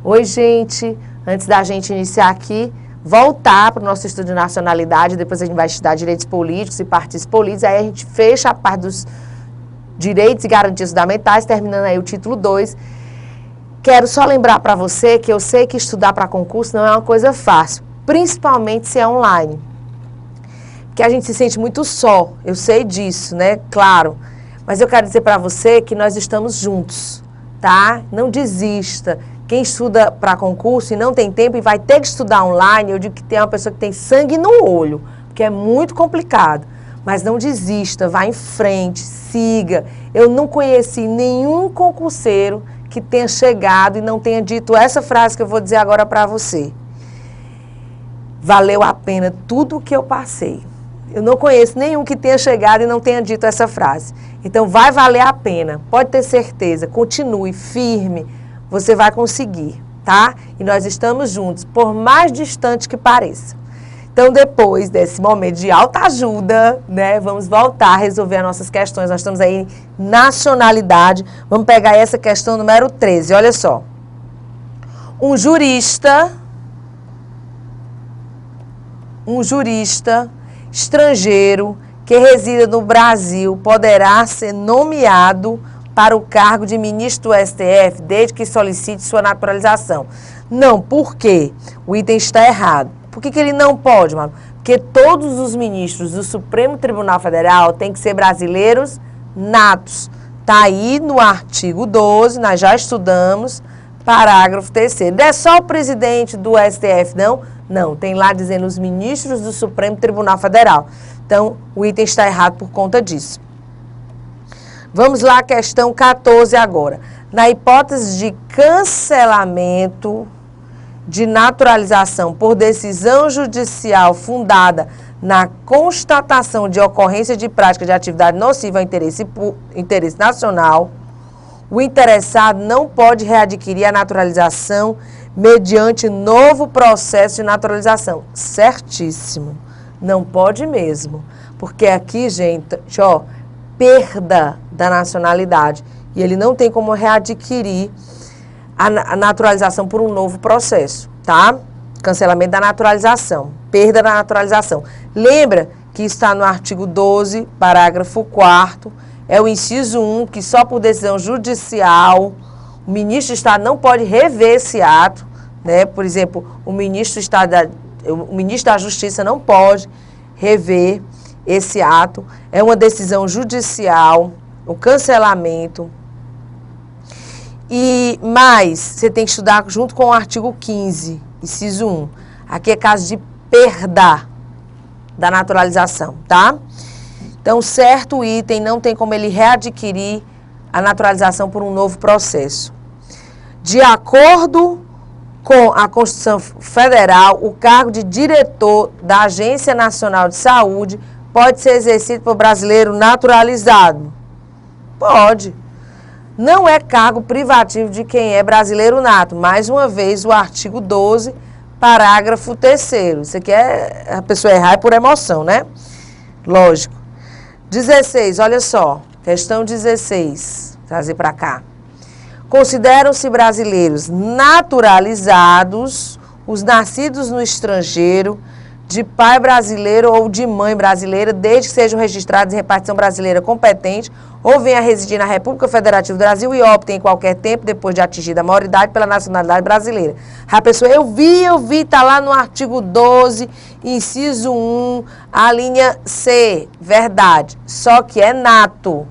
Oi, gente. Antes da gente iniciar aqui, voltar para o nosso estudo de nacionalidade, depois a gente vai estudar direitos políticos e partidos políticos, aí a gente fecha a parte dos direitos e garantias fundamentais, terminando aí o título 2. Quero só lembrar para você que eu sei que estudar para concurso não é uma coisa fácil, principalmente se é online. Que a gente se sente muito só, eu sei disso, né? Claro. Mas eu quero dizer para você que nós estamos juntos, tá? Não desista. Quem estuda para concurso e não tem tempo e vai ter que estudar online, eu digo que tem uma pessoa que tem sangue no olho, porque é muito complicado. Mas não desista, vá em frente, siga. Eu não conheci nenhum concurseiro que tenha chegado e não tenha dito essa frase que eu vou dizer agora para você. Valeu a pena tudo o que eu passei. Eu não conheço nenhum que tenha chegado e não tenha dito essa frase. Então vai valer a pena, pode ter certeza, continue firme, você vai conseguir, tá? E nós estamos juntos, por mais distante que pareça. Então depois desse momento de alta ajuda, né, vamos voltar a resolver as nossas questões. Nós estamos aí em nacionalidade, vamos pegar essa questão número 13, olha só. Um jurista estrangeiro que resida no Brasil poderá ser nomeado para o cargo de ministro do STF desde que solicite sua naturalização. Não, por quê? O item está errado. Por que ele não pode, mano? Porque todos os ministros do Supremo Tribunal Federal têm que ser brasileiros natos. Está aí no artigo 12, nós já estudamos, parágrafo 3º. Não é só o presidente do STF, não? Não, tem lá dizendo os ministros do Supremo Tribunal Federal. Então, o item está errado por conta disso. Vamos lá, questão 14 agora. Na hipótese de cancelamento de naturalização por decisão judicial fundada na constatação de ocorrência de prática de atividade nociva ao interesse nacional, o interessado não pode readquirir a naturalização mediante novo processo de naturalização. Certíssimo. Não pode mesmo. Porque aqui, gente, ó, perda da nacionalidade. E ele não tem como readquirir a naturalização por um novo processo, tá? Cancelamento da naturalização. Perda da naturalização. Lembra que está no artigo 12, parágrafo 4º. É o inciso 1, que só por decisão judicial o ministro do Estado não pode rever esse ato, né? Por exemplo, o ministro da Justiça não pode rever esse ato. É uma decisão judicial, o cancelamento. E mais, você tem que estudar junto com o artigo 15, inciso 1. Aqui é caso de perda da naturalização, tá? Então, certo item não tem como ele readquirir a naturalização por um novo processo. De acordo com a Constituição Federal, o cargo de diretor da Agência Nacional de Saúde pode ser exercido por brasileiro naturalizado? Pode. Não é cargo privativo de quem é brasileiro nato. Mais uma vez, o artigo 12, parágrafo 3º. Isso aqui é a pessoa errar por emoção, né? Lógico. 16, olha só. Questão 16. Trazer para cá. Consideram-se brasileiros naturalizados os nascidos no estrangeiro, de pai brasileiro ou de mãe brasileira, desde que sejam registrados em repartição brasileira competente ou venham a residir na República Federativa do Brasil e optem em qualquer tempo, depois de atingida a maioridade, pela nacionalidade brasileira. A pessoa, eu vi, está lá no artigo 12, inciso 1, a linha C, verdade, só que é nato,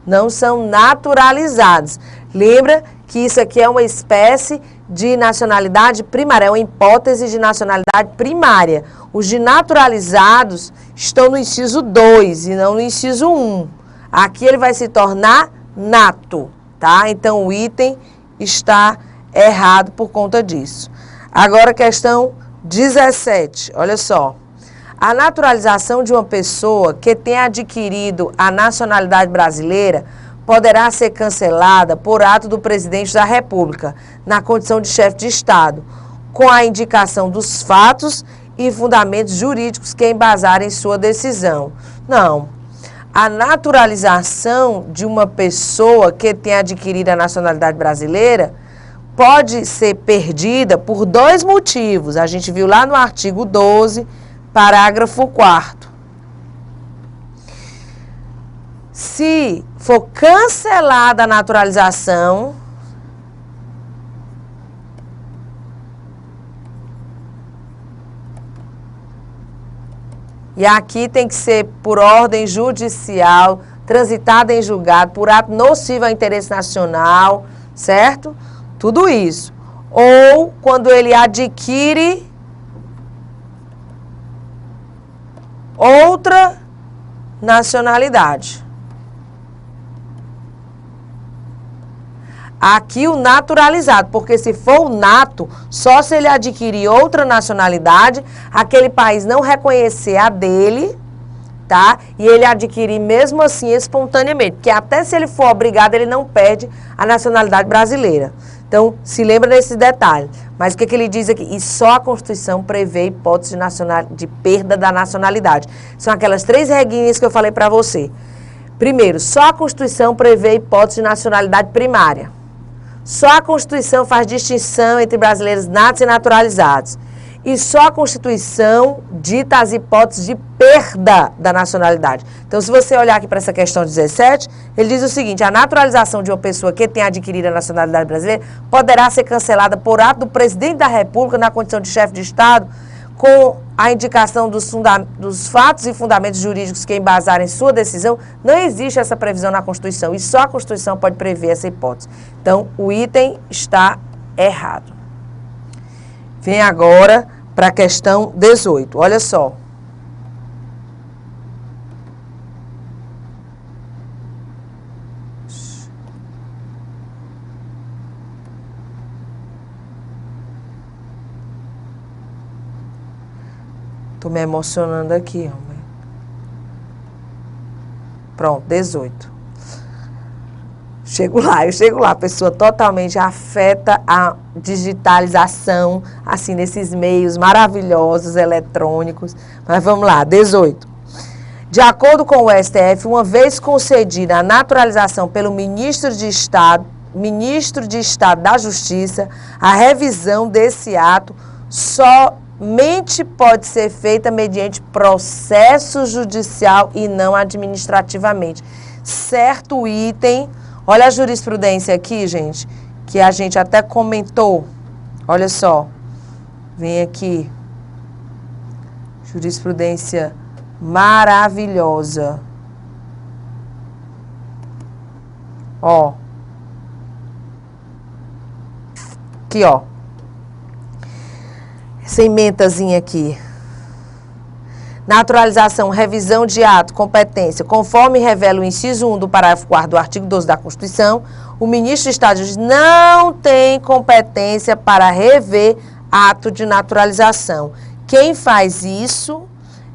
não são naturalizados. Lembra que isso aqui é uma espécie de nacionalidade primária, é uma hipótese de nacionalidade primária. Os de naturalizados estão no inciso 2 e não no inciso 1. Aqui ele vai se tornar nato, tá? Então o item está errado por conta disso. Agora questão 17, olha só. A naturalização de uma pessoa que tenha adquirido a nacionalidade brasileira poderá ser cancelada por ato do presidente da República, na condição de chefe de Estado, com a indicação dos fatos e fundamentos jurídicos que embasarem sua decisão. Não. A naturalização de uma pessoa que tenha adquirido a nacionalidade brasileira pode ser perdida por dois motivos. A gente viu lá no artigo 12, parágrafo 4º. Se for cancelada a naturalização, e aqui tem que ser por ordem judicial, transitada em julgado, por ato nocivo ao interesse nacional, certo? Tudo isso. Ou quando ele adquire outra nacionalidade. Aqui o naturalizado, porque se for o nato, só se ele adquirir outra nacionalidade, aquele país não reconhecer a dele, tá? E ele adquirir mesmo assim espontaneamente, porque até se ele for obrigado, ele não perde a nacionalidade brasileira. Então, se lembra desse detalhe. Mas o que ele diz aqui? E só a Constituição prevê hipótese de perda da nacionalidade. São aquelas 3 reguinhas que eu falei para você. Primeiro, só a Constituição prevê hipótese de nacionalidade primária. Só a Constituição faz distinção entre brasileiros natos e naturalizados. E só a Constituição dita as hipóteses de perda da nacionalidade. Então, se você olhar aqui para essa questão 17, ele diz o seguinte: a naturalização de uma pessoa que tenha adquirido a nacionalidade brasileira poderá ser cancelada por ato do presidente da República na condição de chefe de Estado, com a indicação dos fatos e fundamentos jurídicos que embasarem sua decisão. Não existe essa previsão na Constituição e só a Constituição pode prever essa hipótese. Então, o item está errado. Vem agora para a questão 18. Olha só. Estou me emocionando aqui, homem. Pronto, 18. Eu chego lá, a pessoa totalmente afeta a digitalização, assim, nesses meios maravilhosos, eletrônicos. Mas vamos lá, 18. De acordo com o STF, uma vez concedida a naturalização pelo ministro de Estado da Justiça, a revisão desse ato somente pode ser feita mediante processo judicial e não administrativamente. Certo item. Olha a jurisprudência aqui, gente, que a gente até comentou. Olha só. Vem aqui. Jurisprudência maravilhosa. Ó. Aqui, ó. Essa emendazinha aqui. Naturalização, revisão de ato, competência. Conforme revela o inciso 1 do parágrafo 4º do artigo 12 da Constituição, o ministro de Estado não tem competência para rever ato de naturalização. Quem faz isso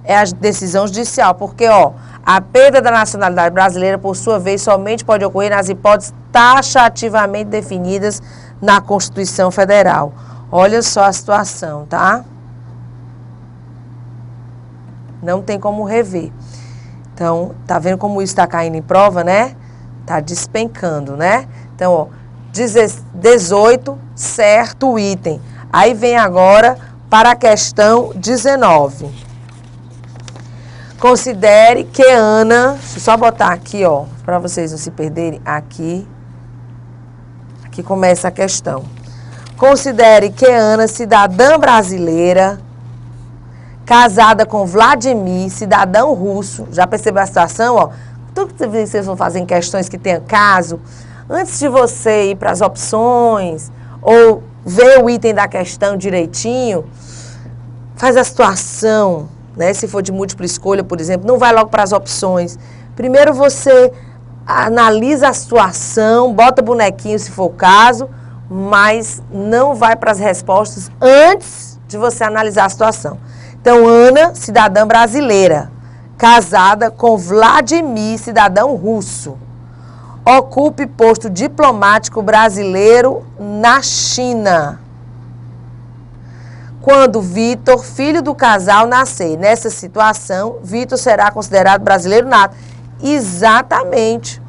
é a decisão judicial, porque, ó, a perda da nacionalidade brasileira, por sua vez, somente pode ocorrer nas hipóteses taxativamente definidas na Constituição Federal. Olha só a situação, tá? Não tem como rever. Então, tá vendo como isso está caindo em prova, né? Tá despencando, né? Então, ó, 18, certo o item. Aí vem agora para a questão 19. Considere que Ana... Deixa eu só botar aqui, ó, para vocês não se perderem. Aqui começa a questão. Considere que Ana, cidadã brasileira, casada com Vladimir, cidadão russo. Já percebeu a situação, ó? Tudo que vocês vão fazer em questões que tenha caso, antes de você ir para as opções ou ver o item da questão direitinho, faz a situação, né? Se for de múltipla escolha, por exemplo, não vai logo para as opções. Primeiro você analisa a situação, bota bonequinho se for o caso, mas não vai para as respostas antes de você analisar a situação. Então, Ana, cidadã brasileira, casada com Vladimir, cidadão russo, ocupe posto diplomático brasileiro na China. Quando Vitor, filho do casal, nascer. Nessa situação, Vitor será considerado brasileiro nato. Exatamente.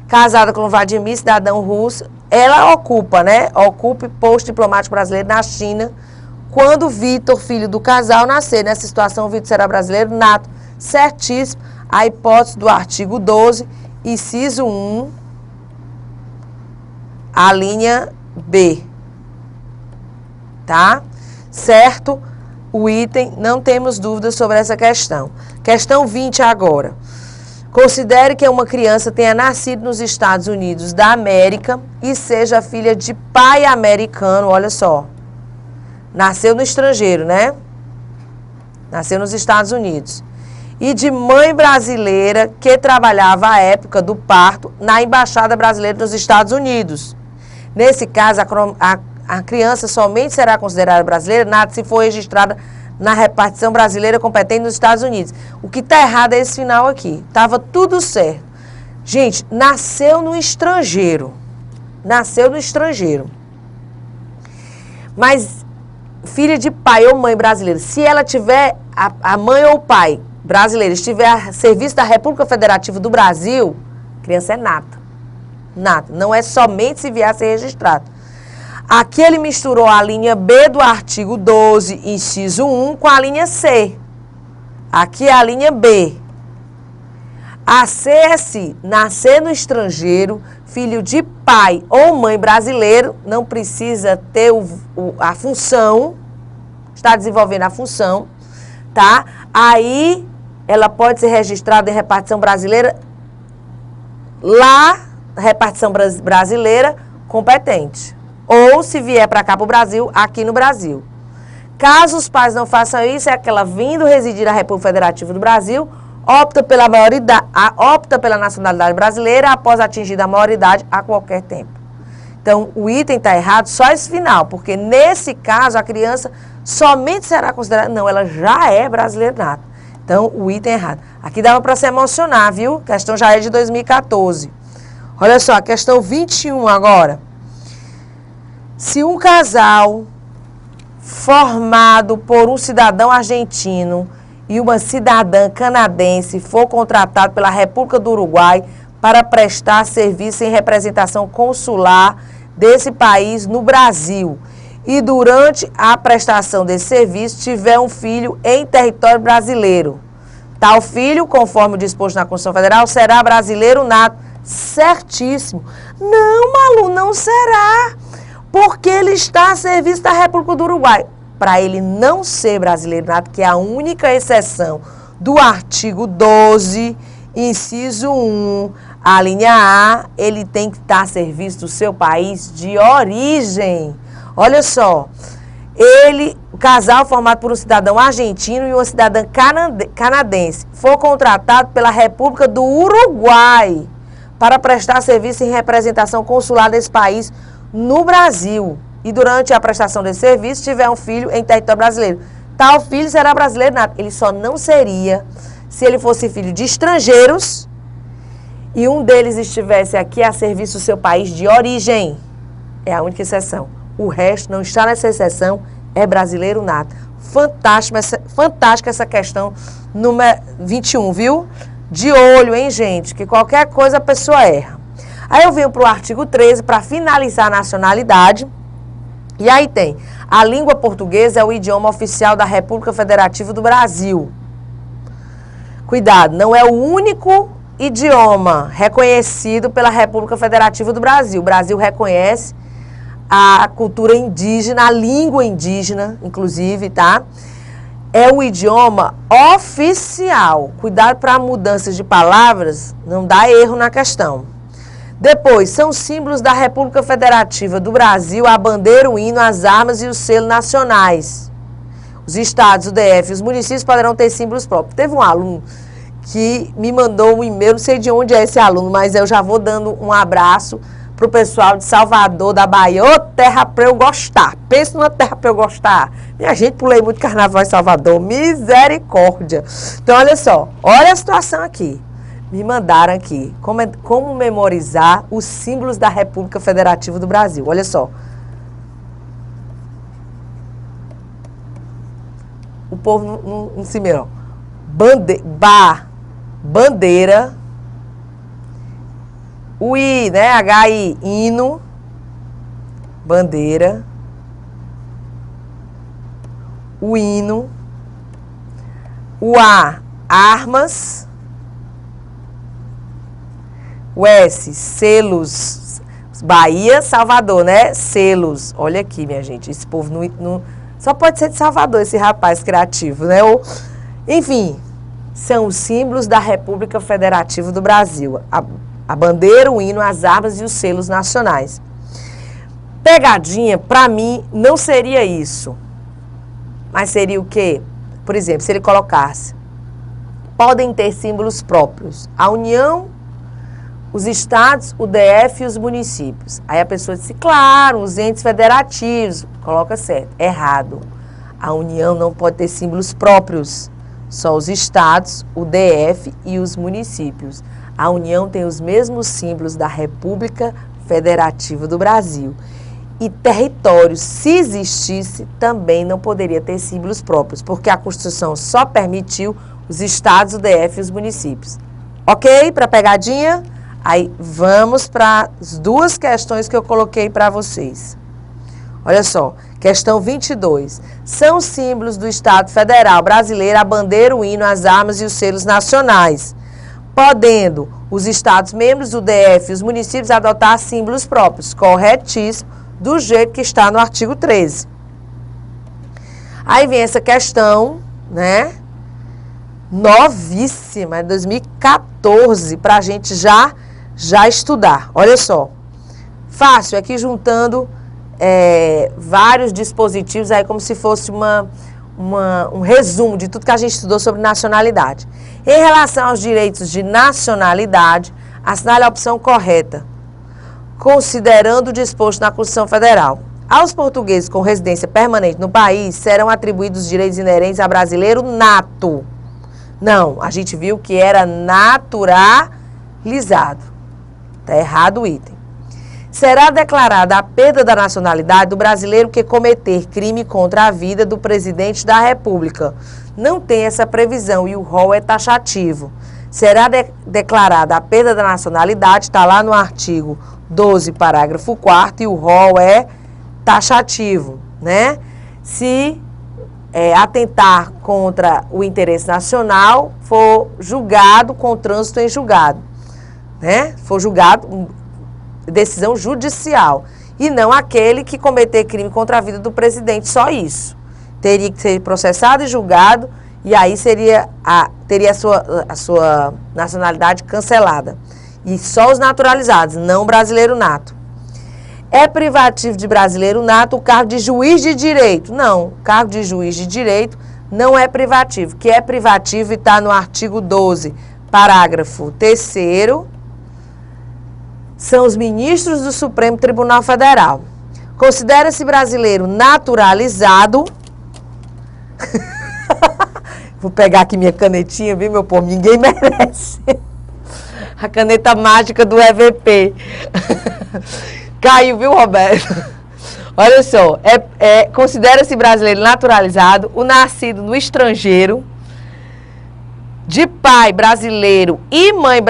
casada com Vladimir, cidadão russo. Ela ocupa, né? Ocupa posto diplomático brasileiro na China. Quando Vitor, filho do casal, nascer. Nessa situação, o Vitor será brasileiro nato. Certíssimo. A hipótese do artigo 12, inciso 1, a linha B. Tá? Certo? O item, não temos dúvidas sobre essa questão. Questão 20 agora. Considere que uma criança tenha nascido nos Estados Unidos da América e seja filha de pai americano, olha só. Nasceu no estrangeiro, né? Nasceu nos Estados Unidos. E de mãe brasileira que trabalhava à época do parto na Embaixada Brasileira nos Estados Unidos. Nesse caso, a criança somente será considerada brasileira se for registrada na repartição brasileira competente nos Estados Unidos. O que está errado é esse final aqui. Estava tudo certo. Gente, nasceu no estrangeiro. Nasceu no estrangeiro. Mas filha de pai ou mãe brasileira, se ela tiver, a mãe ou o pai brasileiro estiver a serviço da República Federativa do Brasil, a criança é nata. Nata. Não é somente se vier a ser registrado. Aqui ele misturou a linha B do artigo 12, inciso 1, com a linha C. Aqui é a linha B. A C, nascer no estrangeiro, filho de pai ou mãe brasileiro, não precisa ter a função, está desenvolvendo a função, tá? Aí ela pode ser registrada em repartição brasileira lá, repartição brasileira competente. Ou, se vier para cá para o Brasil, aqui no Brasil. Caso os pais não façam isso, é aquela vindo residir na República Federativa do Brasil, opta pela nacionalidade brasileira após atingida a maioridade a qualquer tempo. Então, o item está errado só esse final, porque nesse caso a criança somente será considerada... Não, ela já é brasileira nata. Então, o item é errado. Aqui dava para se emocionar, viu? A questão já é de 2014. Olha só, a questão 21 agora. Se um casal formado por um cidadão argentino e uma cidadã canadense for contratado pela República do Uruguai para prestar serviço em representação consular desse país no Brasil e durante a prestação desse serviço tiver um filho em território brasileiro, tal filho, conforme o disposto na Constituição Federal, será brasileiro nato. Certíssimo. Não, Malu, não será, porque ele está a serviço da República do Uruguai. Para ele não ser brasileiro nato, que é a única exceção do artigo 12, inciso 1, a linha A, ele tem que estar a serviço do seu país de origem. Olha só, o casal formado por um cidadão argentino e uma cidadã canadense for contratado pela República do Uruguai para prestar serviço em representação consular desse país no Brasil. E durante a prestação desse serviço, tiver um filho em território brasileiro. Tal filho será brasileiro nato. Ele só não seria se ele fosse filho de estrangeiros e um deles estivesse aqui a serviço do seu país de origem. É a única exceção. O resto não está nessa exceção, é brasileiro nato. Fantástica essa questão número 21, viu? De olho, hein, gente? Que qualquer coisa a pessoa erra. Aí eu venho para o artigo 13 para finalizar a nacionalidade. E aí tem, a língua portuguesa é o idioma oficial da República Federativa do Brasil. Cuidado, não é o único idioma reconhecido pela República Federativa do Brasil. O Brasil reconhece a cultura indígena, a língua indígena, inclusive, tá? É o idioma oficial. Cuidado para mudanças de palavras, não dá erro na questão. Depois, são símbolos da República Federativa do Brasil, a bandeira, o hino, as armas e os selos nacionais. Os estados, o DF e os municípios poderão ter símbolos próprios. Teve um aluno que me mandou um e-mail, não sei de onde é esse aluno, mas eu já vou dando um abraço para o pessoal de Salvador, da Bahia. Ô, terra para eu gostar. Pensa numa terra para eu gostar. Minha gente, pulei muito carnaval em Salvador. Misericórdia. Então, olha só. Olha a situação aqui. Me mandaram aqui como memorizar os símbolos da República Federativa do Brasil. Olha só. O povo não se mirou. Bandeira, O I, né? HI, hino, bandeira. O hino. O A, armas. O S, selos. Bahia, Salvador, né? Selos. Olha aqui, minha gente. Esse povo não só pode ser de Salvador, esse rapaz criativo, né? Enfim, são os símbolos da República Federativa do Brasil. A bandeira, o hino, as armas e os selos nacionais. Pegadinha, para mim, não seria isso. Mas seria o quê? Por exemplo, se ele colocasse, podem ter símbolos próprios. A União, os estados, o DF e os municípios. Aí a pessoa disse, claro, os entes federativos. Coloca certo. Errado. A União não pode ter símbolos próprios. Só os estados, o DF e os municípios. A União tem os mesmos símbolos da República Federativa do Brasil. E territórios, se existisse, também não poderia ter símbolos próprios, porque a Constituição só permitiu os estados, o DF e os municípios. Ok? Para pegadinha? Aí vamos para as duas questões que eu coloquei para vocês. Olha só, questão 22. São símbolos do Estado Federal brasileiro a bandeira, o hino, as armas e os selos nacionais, podendo os estados membros do DF e os municípios adotar símbolos próprios. Corretíssimo, do jeito que está no artigo 13. Aí vem essa questão, né? Novíssima, 2014, para a gente já estudar. Olha só, fácil, aqui juntando vários dispositivos, aí como se fosse um resumo de tudo que a gente estudou sobre nacionalidade. Em relação aos direitos de nacionalidade, assinale a opção correta, considerando o disposto na Constituição Federal. Aos portugueses com residência permanente no país, serão atribuídos os direitos inerentes a brasileiro nato. Não, a gente viu que era naturalizado. Está errado o item. Será declarada a perda da nacionalidade do brasileiro que cometer crime contra a vida do presidente da República. Não tem essa previsão e o rol é taxativo. Será declarada a perda da nacionalidade, está lá no artigo 12, parágrafo 4º, e o rol é taxativo, né? Se atentar contra o interesse nacional, for julgado com trânsito em julgado, né? For julgado, decisão judicial, e não aquele que cometer crime contra a vida do presidente, só isso. Teria que ser processado e julgado, e aí teria a sua nacionalidade cancelada. E só os naturalizados, não o brasileiro nato. É privativo de brasileiro nato o cargo de juiz de direito? Não, o cargo de juiz de direito não é privativo. Que é privativo está no artigo 12, parágrafo 3º, são os ministros do Supremo Tribunal Federal. Considera-se brasileiro naturalizado. Vou pegar aqui minha canetinha, viu, meu povo? Ninguém merece. A caneta mágica do EVP. Caiu, viu, Roberto? Olha só, considera-se brasileiro naturalizado o nascido no estrangeiro, de pai brasileiro e mãe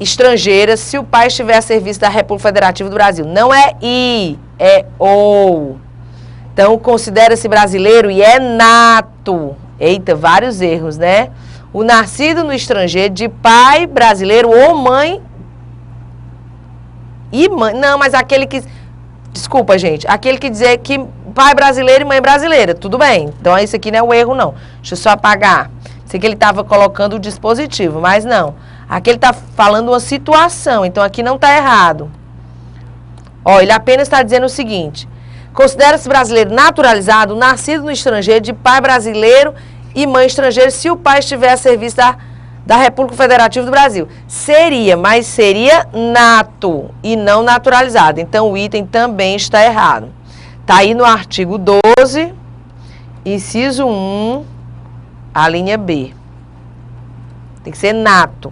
estrangeira, se o pai estiver a serviço da República Federativa do Brasil. Não é I, é OU. Então, considera-se brasileiro e é nato. Eita, vários erros, né? O nascido no estrangeiro, de pai brasileiro ou mãe e mãe. Não, mas aquele que... Desculpa, gente. Aquele que dizer que pai brasileiro e mãe brasileira. Tudo bem. Então, isso aqui não é o erro, não. Deixa eu só apagar. Sei que ele estava colocando o dispositivo, mas não. Aqui ele está falando uma situação, então aqui não está errado. Ó, ele apenas está dizendo o seguinte: considera-se brasileiro naturalizado, nascido no estrangeiro, de pai brasileiro e mãe estrangeira, se o pai estiver a serviço da República Federativa do Brasil. Seria, mas seria nato e não naturalizado. Então o item também está errado. Está aí no artigo 12, inciso 1, a linha B. Tem que ser nato.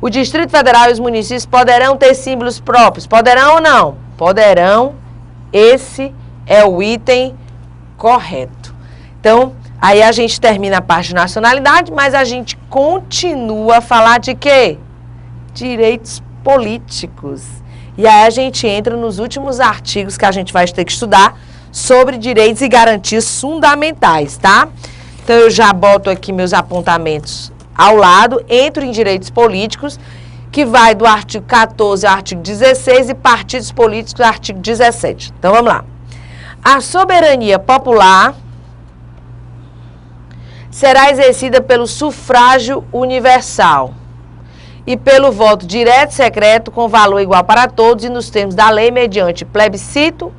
O Distrito Federal e os municípios poderão ter símbolos próprios? Poderão ou não? Poderão. Esse é o item correto. Então, aí a gente termina a parte de nacionalidade, mas a gente continua a falar de quê? Direitos políticos. E aí a gente entra nos últimos artigos que a gente vai ter que estudar sobre direitos e garantias fundamentais, tá? Então eu já boto aqui meus apontamentos ao lado, entro em direitos políticos, que vai do artigo 14 ao artigo 16 e partidos políticos, artigo 17. Então vamos lá. A soberania popular será exercida pelo sufrágio universal e pelo voto direto e secreto com valor igual para todos e nos termos da lei mediante plebiscito,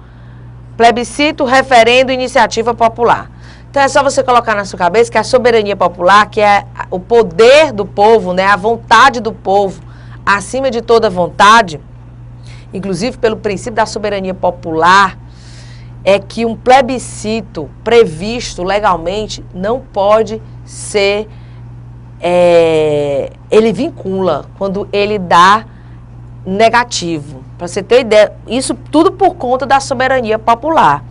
referendo e iniciativa popular. Então é só você colocar na sua cabeça que a soberania popular, que é o poder do povo, né, a vontade do povo, acima de toda vontade, inclusive pelo princípio da soberania popular, é que um plebiscito previsto legalmente não pode ser, ele vincula quando ele dá negativo. Para você ter ideia, isso tudo por conta da soberania popular,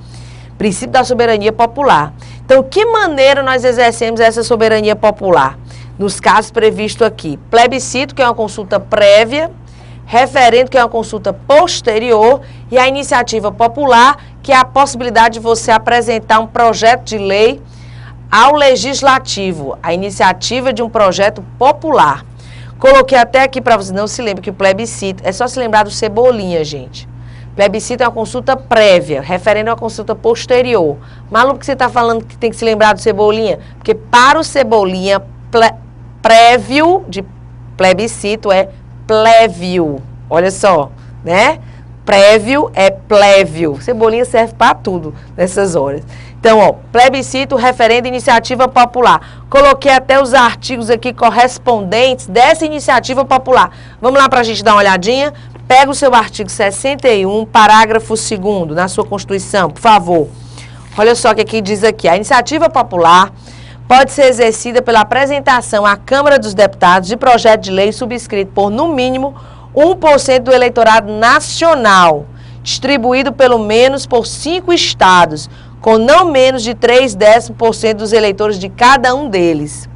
princípio da soberania popular. Então, que maneira nós exercemos essa soberania popular? Nos casos previstos aqui, plebiscito, que é uma consulta prévia, referendo, que é uma consulta posterior, e a iniciativa popular, que é a possibilidade de você apresentar um projeto de lei ao legislativo, a iniciativa de um projeto popular. Coloquei até aqui para você, não se lembre que o plebiscito, é só se lembrar do Cebolinha, gente. Plebiscito é uma consulta prévia, referendo a uma consulta posterior. Maluco que você está falando que tem que se lembrar do Cebolinha? Porque para o Cebolinha, prévio de plebiscito é plévio. Olha só, né? Prévio é plévio. Cebolinha serve para tudo nessas horas. Então, ó, plebiscito, referendo, iniciativa popular. Coloquei até os artigos aqui correspondentes dessa iniciativa popular. Vamos lá para a gente dar uma olhadinha? Pega o seu artigo 61, parágrafo 2º, na sua Constituição, por favor. Olha só o que aqui diz aqui. A iniciativa popular pode ser exercida pela apresentação à Câmara dos Deputados de projeto de lei subscrito por, no mínimo, 1% do eleitorado nacional, distribuído pelo menos por 5 estados, com não menos de 0,3% dos eleitores de cada um deles.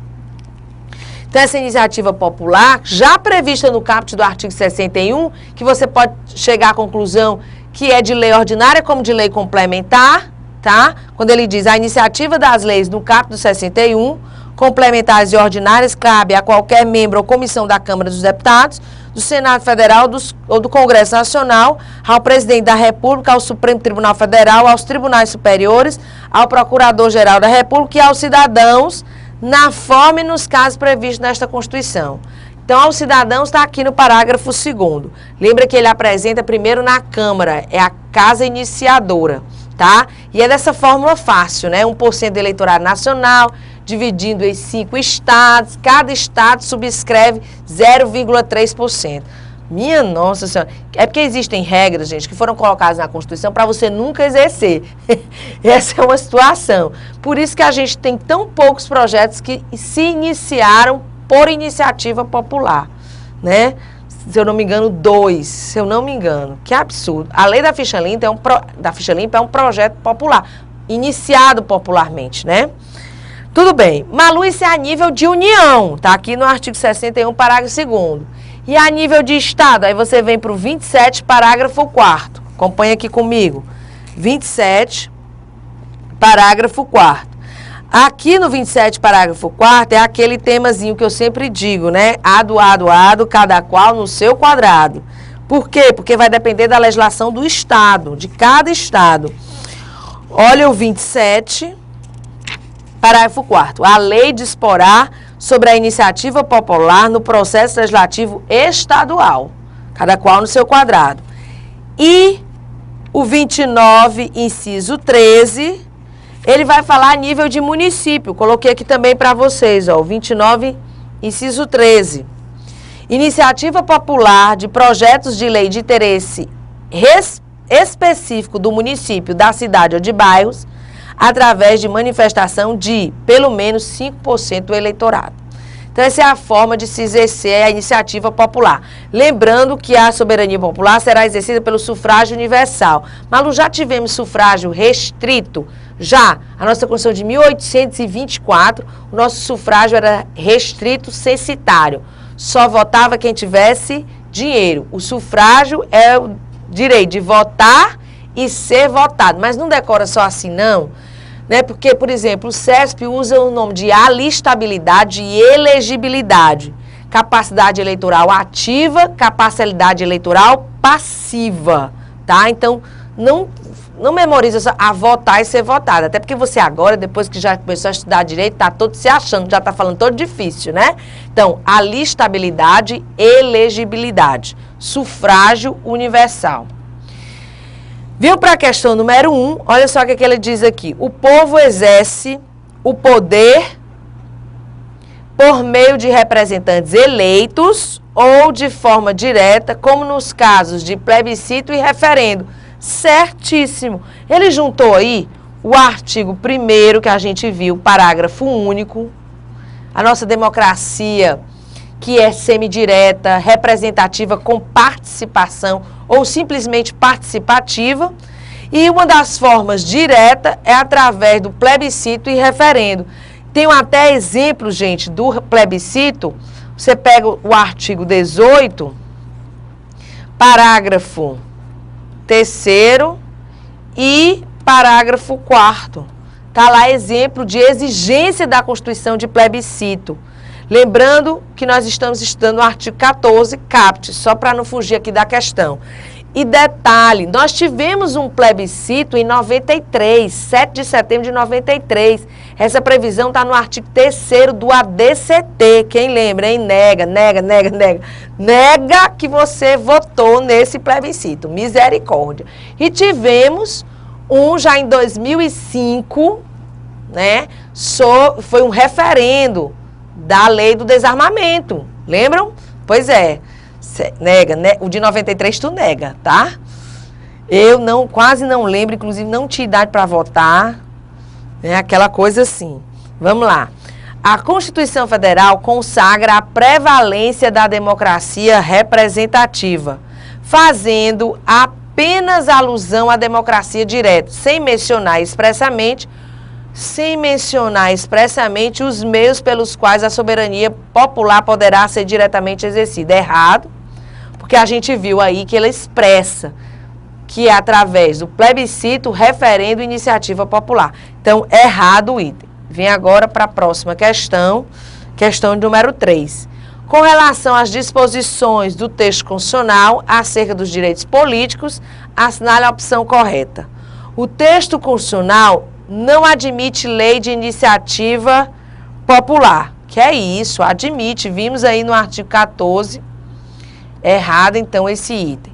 Então, essa iniciativa popular, já prevista no caput do artigo 61, que você pode chegar à conclusão que é de lei ordinária como de lei complementar, tá? Quando ele diz a iniciativa das leis no caput do 61, complementares e ordinárias, cabe a qualquer membro ou comissão da Câmara dos Deputados, do Senado Federal ou do Congresso Nacional, ao Presidente da República, ao Supremo Tribunal Federal, aos Tribunais Superiores, ao Procurador-Geral da República e aos cidadãos, na forma e nos casos previstos nesta Constituição. Então, aos cidadãos está aqui no parágrafo 2º. Lembra que ele apresenta primeiro na Câmara, é a casa iniciadora, tá? E é dessa fórmula fácil, né? 1% do eleitorado nacional, dividindo em 5 estados, cada estado subscreve 0,3%. Minha nossa senhora, é porque existem regras, gente, que foram colocadas na Constituição para você nunca exercer. Essa é uma situação. Por isso que a gente tem tão poucos projetos que se iniciaram por iniciativa popular, né? Se eu não me engano, 2, se eu não me engano. Que absurdo. A lei da ficha limpa é um projeto popular, iniciado popularmente, né? Tudo bem. Malu, isso é a nível de União, tá aqui no artigo 61, parágrafo 2º. E a nível de Estado, aí você vem para o 27, parágrafo 4º. Acompanha aqui comigo. 27, parágrafo 4º. Aqui no 27, parágrafo 4º, é aquele temazinho que eu sempre digo, né? Ado, cada qual no seu quadrado. Por quê? Porque vai depender da legislação do Estado, de cada Estado. Olha o 27, parágrafo 4º. A lei disporá sobre a iniciativa popular no processo legislativo estadual, cada qual no seu quadrado. E o 29, inciso 13, ele vai falar a nível de município. Coloquei aqui também para vocês, ó, o 29, inciso 13. Iniciativa popular de projetos de lei de interesse específico do município, da cidade ou de bairros, através de manifestação de, pelo menos, 5% do eleitorado. Então, essa é a forma de se exercer a iniciativa popular. Lembrando que a soberania popular será exercida pelo sufrágio universal. Malu, já tivemos sufrágio restrito? Já. A nossa Constituição de 1824, o nosso sufrágio era restrito censitário. Só votava quem tivesse dinheiro. O sufrágio é o direito de votar e ser votado. Mas não decora só assim, não. Né? Porque, por exemplo, o CESP usa o nome de alistabilidade e elegibilidade. Capacidade eleitoral ativa, capacidade eleitoral passiva. Tá? Então, não memoriza só a votar e ser votada. Até porque você agora, depois que já começou a estudar direito, está todo se achando, já está falando todo difícil, né? Então, alistabilidade, elegibilidade. Sufrágio universal. Viu para a questão número 1, olha só o que ele diz aqui. O povo exerce o poder por meio de representantes eleitos ou de forma direta, como nos casos de plebiscito e referendo. Certíssimo. Ele juntou aí o artigo 1º que a gente viu, parágrafo único, a nossa democracia, que é semidireta, representativa, com participação ou simplesmente participativa. E uma das formas direta é através do plebiscito e referendo. Tenho até exemplo, gente, do plebiscito. Você pega o artigo 18, parágrafo 3º e parágrafo 4º. Está lá exemplo de exigência da Constituição de plebiscito. Lembrando que nós estamos estudando o artigo 14, caput, só para não fugir aqui da questão. E detalhe, nós tivemos um plebiscito em 93, 7 de setembro de 93. Essa previsão está no artigo 3º do ADCT. Quem lembra, hein? Nega que você votou nesse plebiscito. Misericórdia. E tivemos um já em 2005, né? Foi um referendo da lei do desarmamento. Lembram? Pois é. Nega, né? O de 93 tu nega, tá? Eu quase não lembro, inclusive não tinha idade para votar, né? Aquela coisa assim. Vamos lá. A Constituição Federal consagra a prevalência da democracia representativa, fazendo apenas alusão à democracia direta, sem mencionar expressamente os meios pelos quais a soberania popular poderá ser diretamente exercida. Errado, porque a gente viu aí que ela expressa que é através do plebiscito, referendo e iniciativa popular. Então, errado o item. Vem agora para a próxima questão, questão número 3. Com relação às disposições do texto constitucional acerca dos direitos políticos, assinale a opção correta. O texto constitucional não admite lei de iniciativa popular. Que é isso? Admite. Vimos aí no artigo 14. Errado, então, esse item.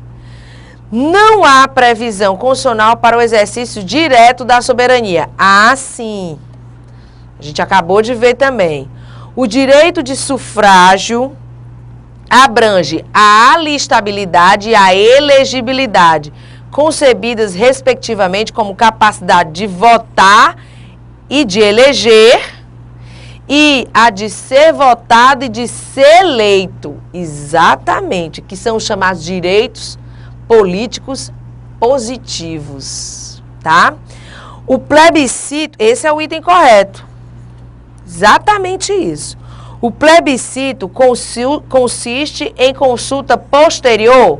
Não há previsão constitucional para o exercício direto da soberania. Ah, sim. A gente acabou de ver também. O direito de sufrágio abrange a alistabilidade e a elegibilidade, concebidas respectivamente como capacidade de votar e de eleger, e a de ser votado e de ser eleito. Exatamente, que são os chamados direitos políticos positivos, tá? O plebiscito, esse é o item correto. Exatamente isso. O plebiscito consiste em consulta posterior,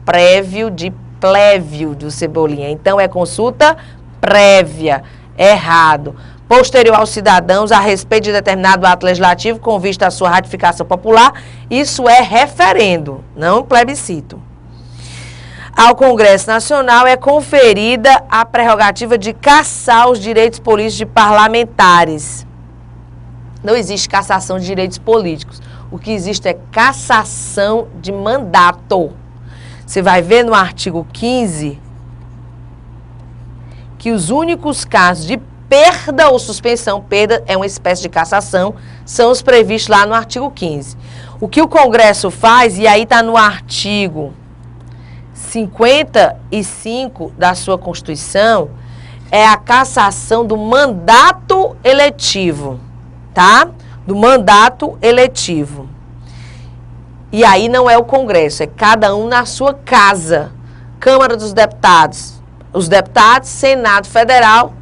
prévio de plévio do Cebolinha. Então, é consulta prévia. Errado. Posterior aos cidadãos a respeito de determinado ato legislativo com vista à sua ratificação popular. Isso é referendo, não plebiscito. Ao Congresso Nacional é conferida a prerrogativa de cassar os direitos políticos de parlamentares. Não existe cassação de direitos políticos. O que existe é cassação de mandato. Você vai ver no artigo 15 que os únicos casos de perda ou suspensão, perda é uma espécie de cassação, são os previstos lá no artigo 15. O que o Congresso faz, e aí está no artigo 55 da sua Constituição, é a cassação do mandato eletivo, tá? Do mandato eletivo. E aí não é o Congresso, é cada um na sua casa. Câmara dos Deputados, os deputados, Senado Federal,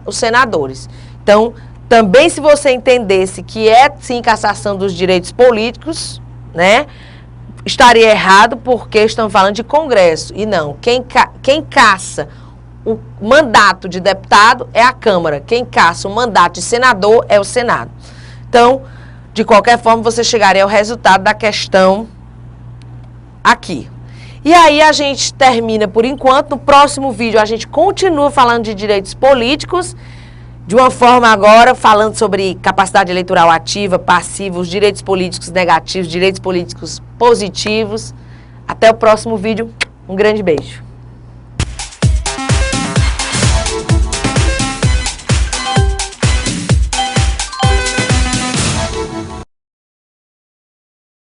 os senadores. Então, também se você entendesse que é sim cassação dos direitos políticos, né? estaria errado porque estão falando de Congresso. E não, quem caça o mandato de deputado é a Câmara. Quem caça o mandato de senador é o Senado. Então, de qualquer forma, você chegaria ao resultado da questão aqui. E aí a gente termina por enquanto. No próximo vídeo a gente continua falando de direitos políticos, de uma forma agora falando sobre capacidade eleitoral ativa, passiva, os direitos políticos negativos, direitos políticos positivos. Até o próximo vídeo. Um grande beijo.